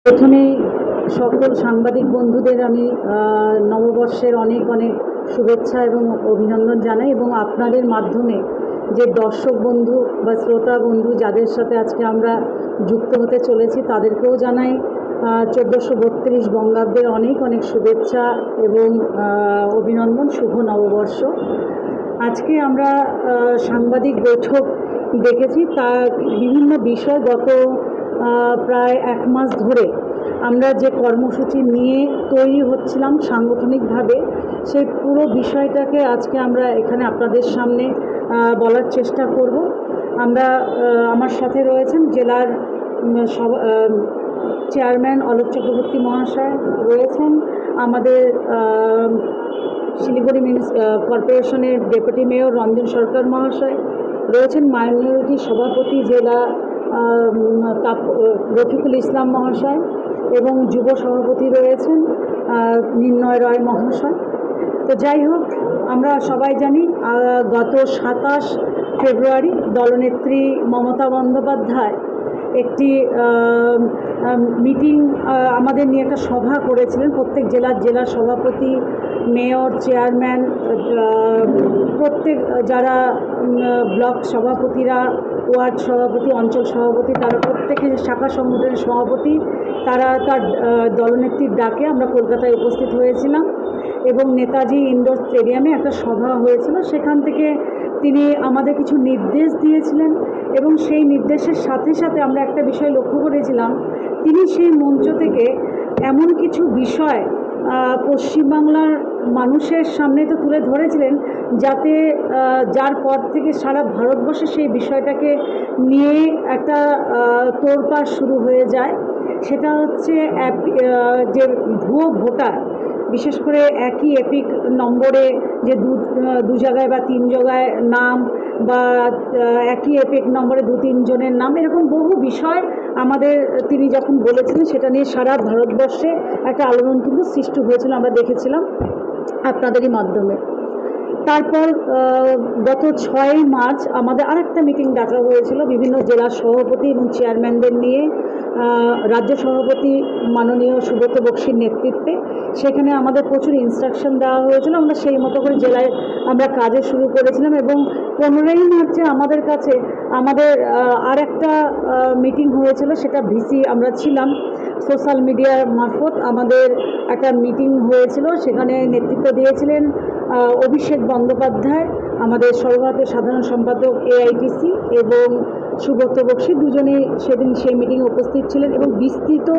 প্রথমেই সকল সাংবাদিক বন্ধুদের আমি নববর্ষের অনেক অনেক শুভেচ্ছা এবং অভিনন্দন জানাই, এবং আপনাদের মাধ্যমে যে দর্শক বন্ধু বা শ্রোতা বন্ধু যাদের সাথে আজকে আমরা যুক্ত হতে চলেছি তাদেরকেও জানাই 1432 বঙ্গাব্দের অনেক অনেক শুভেচ্ছা এবং অভিনন্দন। শুভ নববর্ষ। আজকে আমরা সাংবাদিক বৈঠক দেখেছি, তা বিভিন্ন বিষয় গত প্রায় 1 মাস ধরে আমরা যে কর্মসূচি নিয়ে তৈরি হচ্ছিলাম সাংগঠনিকভাবে, সেই পুরো বিষয়টাকে আজকে আমরা এখানে আপনাদের সামনে বলার চেষ্টা করব। আমার সাথে রয়েছেন জেলার চেয়ারম্যান অলোক চক্রবর্তী মহাশয়, রয়েছেন আমাদের শিলিগুড়ি কর্পোরেশনের ডেপুটি মেয়র রঞ্জন সরকার মহাশয়, রয়েছেন মাইনরিটি সভাপতি জেলা রফিকুল ইসলাম মহাশয়, এবং যুব সভাপতি রয়েছেন নির্ণয় রায় মহাশয়। তো যাই হোক, আমরা সবাই জানি গত 27 ফেব্রুয়ারি দলনেত্রী মমতা বন্দ্যোপাধ্যায় একটি মিটিং আমাদের নিয়ে একটা সভা করেছিলেন। প্রত্যেক জেলা সভাপতি, মেয়র, চেয়ারম্যান, প্রত্যেক যারা ব্লক সভাপতিরা, ওয়ার্ড সভাপতি, অঞ্চল সভাপতি, তারা প্রত্যেকে শাখা সংগঠনের সভাপতি, তার দলনেত্রীর ডাকে আমরা কলকাতায় উপস্থিত হয়েছিলাম, এবং নেতাজি ইনডোর স্টেডিয়ামে একটা সভা হয়েছিল। সেখান থেকে তিনি আমাদের কিছু নির্দেশ দিয়েছিলেন, এবং সেই নির্দেশের সাথে সাথে আমরা একটা বিষয় লক্ষ্য করেছিলাম, তিনি সেই মঞ্চ থেকে এমন কিছু বিষয় পশ্চিমবাংলার মানুষের সামনে তো তুলে ধরেছিলেন, যাতে যার পর থেকে সারা ভারতবর্ষে সেই বিষয়টাকে নিয়ে একটা তোড়পাড় শুরু হয়ে যায়। সেটা হচ্ছে যে ভুয়ো ভোটার, বিশেষ করে একই এপিক নম্বরে যে দু জায়গায় বা 3 জায়গায় নাম, বা একই এপিক নম্বরে 2-3 জনের নাম, এরকম বহু বিষয় আমাদের তিনি যখন বলেছিলেন, সেটা নিয়ে সারা ভারতবর্ষে একটা আলোড়ন কিন্তু সৃষ্টি হয়েছিল, আমরা দেখেছিলাম আপনাদেরই মাধ্যমে। তারপর গত 6 মার্চ আমাদের আরেকটা মিটিং ডাকা হয়েছিল বিভিন্ন জেলার সভাপতি এবং চেয়ারম্যানদের নিয়ে, রাজ্য সভাপতি মাননীয় সুব্রত বক্সির নেতৃত্বে। সেখানে আমাদের প্রচুর ইনস্ট্রাকশন দেওয়া হয়েছিল, আমরা সেই মতো করে জেলায় আমরা কাজে শুরু করেছিলাম। এবং 15ই মার্চে আমাদের কাছে আর একটা মিটিং হয়েছিল, সেটা ভিসি আমরা ছিলাম, সোশ্যাল মিডিয়ার মারফত আমাদের একটা মিটিং হয়েছিল। সেখানে নেতৃত্ব দিয়েছিলেন অভিষেক বন্দ্যোপাধ্যায়, আমাদের সর্বভারতীয় সাধারণ সম্পাদক AITC, এবং সুব্রত বক্সি, দুজনেই সেদিন সেই মিটিংয়ে উপস্থিত ছিলেন, এবং বিস্তৃত